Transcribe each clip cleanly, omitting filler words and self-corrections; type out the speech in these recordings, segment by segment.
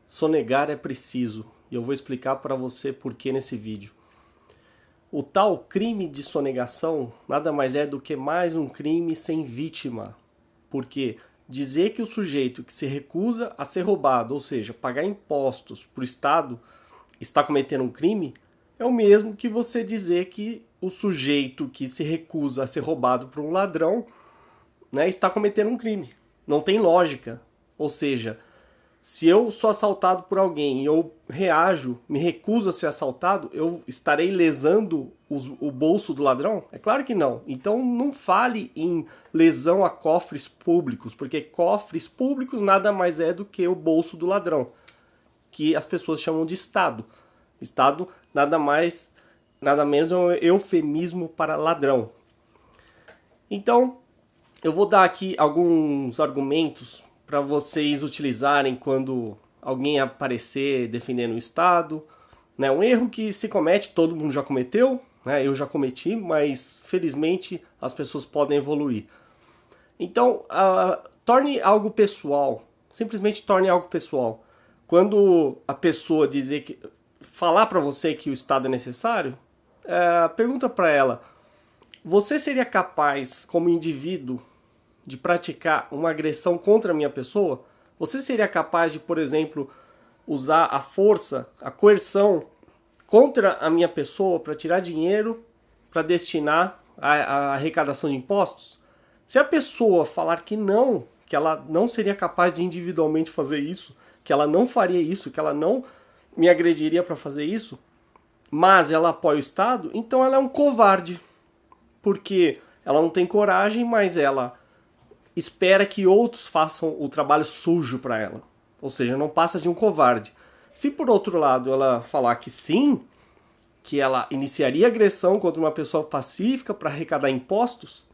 Sonegar é preciso, e eu vou explicar para você por que nesse vídeo. O tal crime de sonegação nada mais é do que mais um crime sem vítima. Porque dizer que o sujeito que se recusa a ser roubado, ou seja, pagar impostos para o Estado, está cometendo um crime, é o mesmo que você dizer que o sujeito que se recusa a ser roubado por um ladrão, né, está cometendo um crime. Não tem lógica. Ou seja, se eu sou assaltado por alguém e eu reajo, me recuso a ser assaltado, eu estarei lesando o bolso do ladrão? É claro que não. Então não fale em lesão a cofres públicos, porque cofres públicos nada mais é do que o bolso do ladrão, que as pessoas chamam de Estado. Estado nada mais, nada menos é um eufemismo para ladrão. Então, eu vou dar aqui alguns argumentos para vocês utilizarem quando alguém aparecer defendendo o Estado. Né? Um erro que se comete, todo mundo já cometeu, né? Eu já cometi, mas felizmente as pessoas podem evoluir. Então, torne algo pessoal, simplesmente torne algo pessoal. Quando a pessoa falar para você que o Estado é necessário, pergunta para ela: você seria capaz, como indivíduo, de praticar uma agressão contra a minha pessoa? Você seria capaz de, por exemplo, usar a força, a coerção contra a minha pessoa para tirar dinheiro para destinar à arrecadação de impostos? Se a pessoa falar que ela não seria capaz de individualmente fazer isso, que ela não faria isso, que ela não me agrediria para fazer isso, mas ela apoia o Estado, então ela é um covarde. Porque ela não tem coragem, mas ela espera que outros façam o trabalho sujo para ela. Ou seja, não passa de um covarde. Se por outro lado ela falar que sim, que ela iniciaria agressão contra uma pessoa pacífica para arrecadar impostos,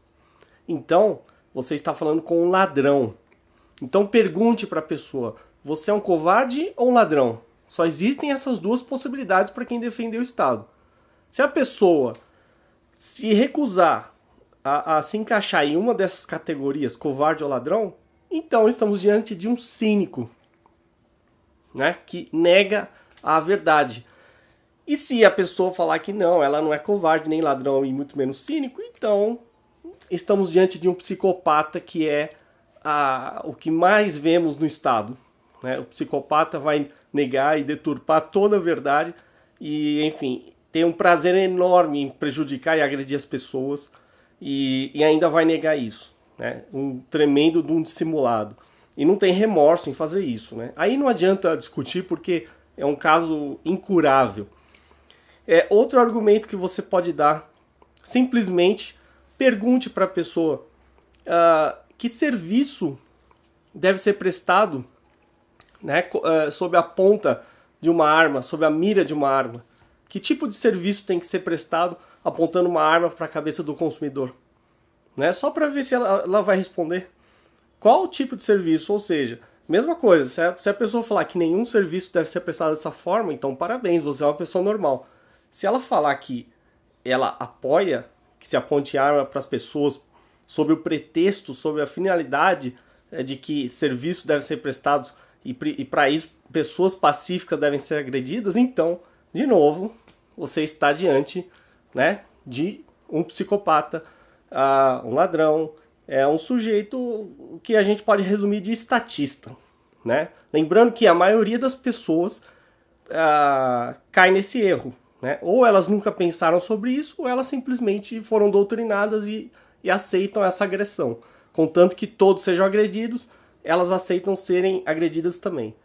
então você está falando com um ladrão. Então pergunte para a pessoa: você é um covarde ou um ladrão? Só existem essas duas possibilidades para quem defendeu o Estado. Se a pessoa se recusar a se encaixar em uma dessas categorias, covarde ou ladrão, então estamos diante de um cínico, né, que nega a verdade. E se a pessoa falar que não, ela não é covarde nem ladrão e muito menos cínico, então estamos diante de um psicopata, que é o que mais vemos no Estado. Né? O psicopata vai negar e deturpar toda a verdade e, enfim, tem um prazer enorme em prejudicar e agredir as pessoas. E ainda vai negar isso, né? Um tremendo de um dissimulado. E não tem remorso em fazer isso, né? Aí não adianta discutir porque é um caso incurável. Outro argumento que você pode dar: simplesmente pergunte para a pessoa que serviço deve ser prestado, né, sob a ponta de uma arma, sob a mira de uma arma. Que tipo de serviço tem que ser prestado apontando uma arma para a cabeça do consumidor? Né? Só para ver se ela vai responder. Qual o tipo de serviço? Ou seja, mesma coisa, se a pessoa falar que nenhum serviço deve ser prestado dessa forma, então parabéns, você é uma pessoa normal. Se ela falar que ela apoia que se aponte arma para as pessoas sob o pretexto, sob a finalidade de que serviços devem ser prestados e para isso pessoas pacíficas devem ser agredidas, então, de novo, você está diante, né, de um psicopata, um ladrão, um sujeito que a gente pode resumir de estatista. Né? Lembrando que a maioria das pessoas cai nesse erro. Né? Ou elas nunca pensaram sobre isso, ou elas simplesmente foram doutrinadas e aceitam essa agressão. Contanto que todos sejam agredidos, elas aceitam serem agredidas também.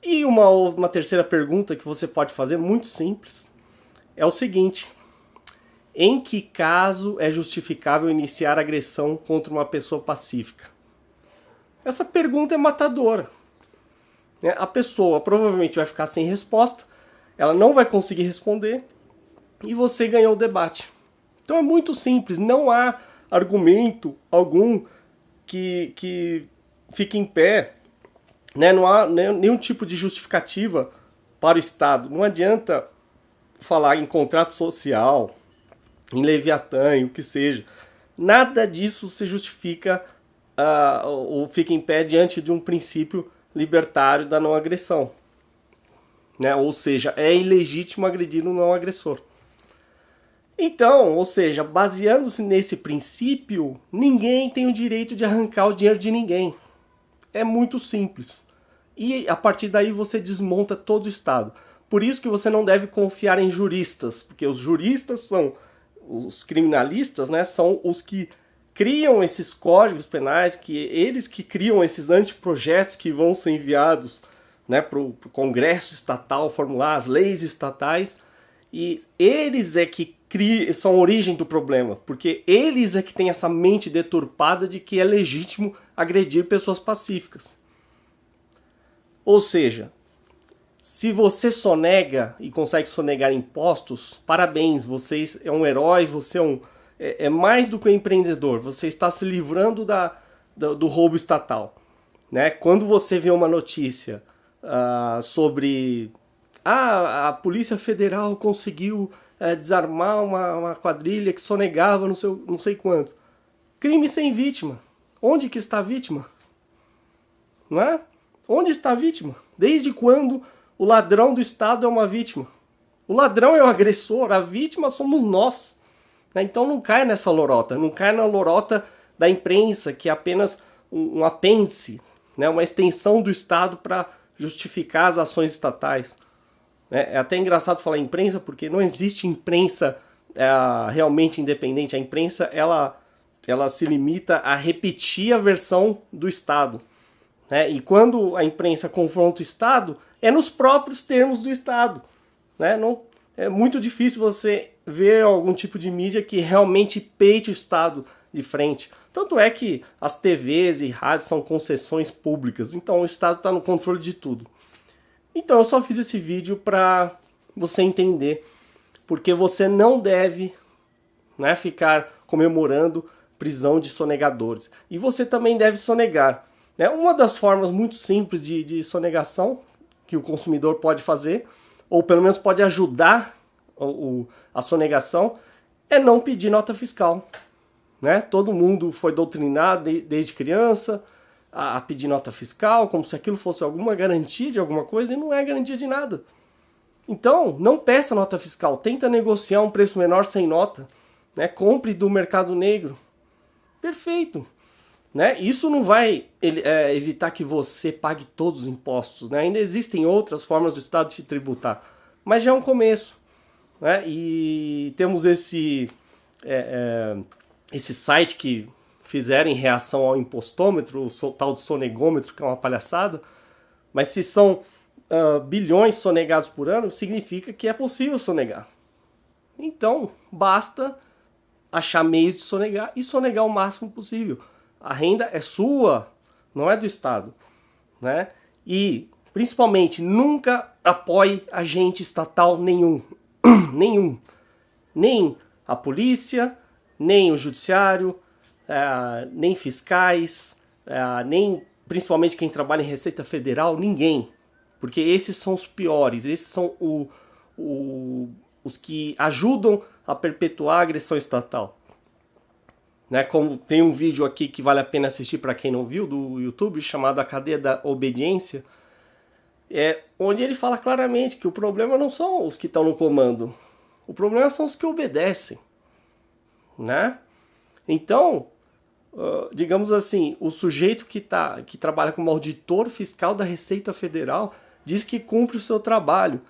E uma terceira pergunta que você pode fazer, muito simples, é o seguinte: em que caso é justificável iniciar agressão contra uma pessoa pacífica? Essa pergunta é matadora. A pessoa provavelmente vai ficar sem resposta, ela não vai conseguir responder e você ganhou o debate. Então é muito simples, não há argumento algum que fique em pé, né? Não há nenhum tipo de justificativa para o Estado. Não adianta falar em contrato social, em Leviatã, o que seja. Nada disso se justifica ou fica em pé diante de um princípio libertário da não agressão. né? Ou seja, é ilegítimo agredir um não agressor. Então, ou seja, baseando-se nesse princípio, ninguém tem o direito de arrancar o dinheiro de ninguém. É muito simples. E a partir daí você desmonta todo o Estado. Por isso que você não deve confiar em juristas, porque os juristas são os criminalistas, né? São os que criam esses códigos penais, que eles que criam esses anteprojetos que vão ser enviados, né, para o Congresso Estatal formular as leis estatais. E eles é que são a origem do problema, porque eles é que têm essa mente deturpada de que é legítimo agredir pessoas pacíficas. Ou seja, se você sonega e consegue sonegar impostos, parabéns, você é um herói, você é mais do que um empreendedor, você está se livrando do roubo estatal. Né? Quando você vê uma notícia sobre a Polícia Federal conseguiu desarmar uma quadrilha que sonegava não sei quanto. Crime sem vítima. Onde que está a vítima? Não é? Onde está a vítima? Desde quando o ladrão do Estado é uma vítima? O ladrão é o agressor, a vítima somos nós. Então não cai nessa lorota, não cai na lorota da imprensa, que é apenas um apêndice, né? Uma extensão do Estado para justificar as ações estatais. É até engraçado falar imprensa, porque não existe imprensa realmente independente. A imprensa ela se limita a repetir a versão do Estado. Né? E quando a imprensa confronta o Estado, é nos próprios termos do Estado. Né? Não, é muito difícil você ver algum tipo de mídia que realmente peite o Estado de frente. Tanto é que as TVs e rádios são concessões públicas, então o Estado está no controle de tudo. Então eu só fiz esse vídeo para você entender porque você não deve, né, ficar comemorando prisão de sonegadores. E você também deve sonegar. Né? Uma das formas muito simples de sonegação que o consumidor pode fazer, ou pelo menos pode ajudar a sonegação, é não pedir nota fiscal. Né? Todo mundo foi doutrinado desde criança a pedir nota fiscal, como se aquilo fosse alguma garantia de alguma coisa, e não é garantia de nada. Então, não peça nota fiscal, tenta negociar um preço menor sem nota, né? Compre do mercado negro. Perfeito. Né? Isso não vai evitar que você pague todos os impostos. Né? Ainda existem outras formas do Estado de te tributar, mas já é um começo. Né? E temos esse site que fizeram em reação ao impostômetro, o tal de sonegômetro, que é uma palhaçada, mas se são bilhões sonegados por ano, significa que é possível sonegar. Então, basta achar meios de sonegar e sonegar o máximo possível. A renda é sua, não é do Estado. Né? E, principalmente, nunca apoie agente estatal nenhum. Nenhum. Nem a polícia, nem o judiciário, nem fiscais, nem principalmente quem trabalha em Receita Federal, ninguém. Porque esses são os piores, esses são os que ajudam a perpetuar a agressão estatal. Né? Como tem um vídeo aqui que vale a pena assistir para quem não viu, do YouTube, chamado A Cadeia da Obediência, onde ele fala claramente que o problema não são os que estão no comando, o problema são os que obedecem. Né? Então, digamos assim, o sujeito que trabalha como auditor fiscal da Receita Federal diz que cumpre o seu trabalho.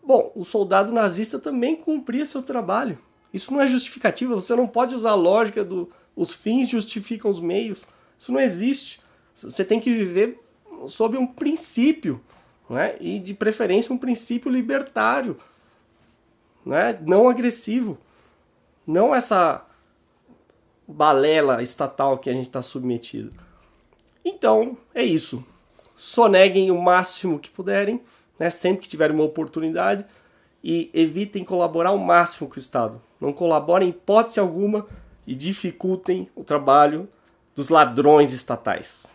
Bom, o soldado nazista também cumpria seu trabalho. Isso não é justificativa, você não pode usar a lógica os fins justificam os meios. Isso não existe. Você tem que viver sob um princípio, né? E de preferência um princípio libertário, né? Não agressivo. Não essa balela estatal que a gente está submetido. Então, é isso. Soneguem o máximo que puderem, né, sempre que tiverem uma oportunidade, e evitem colaborar ao máximo com o Estado. Não colaborem em hipótese alguma e dificultem o trabalho dos ladrões estatais.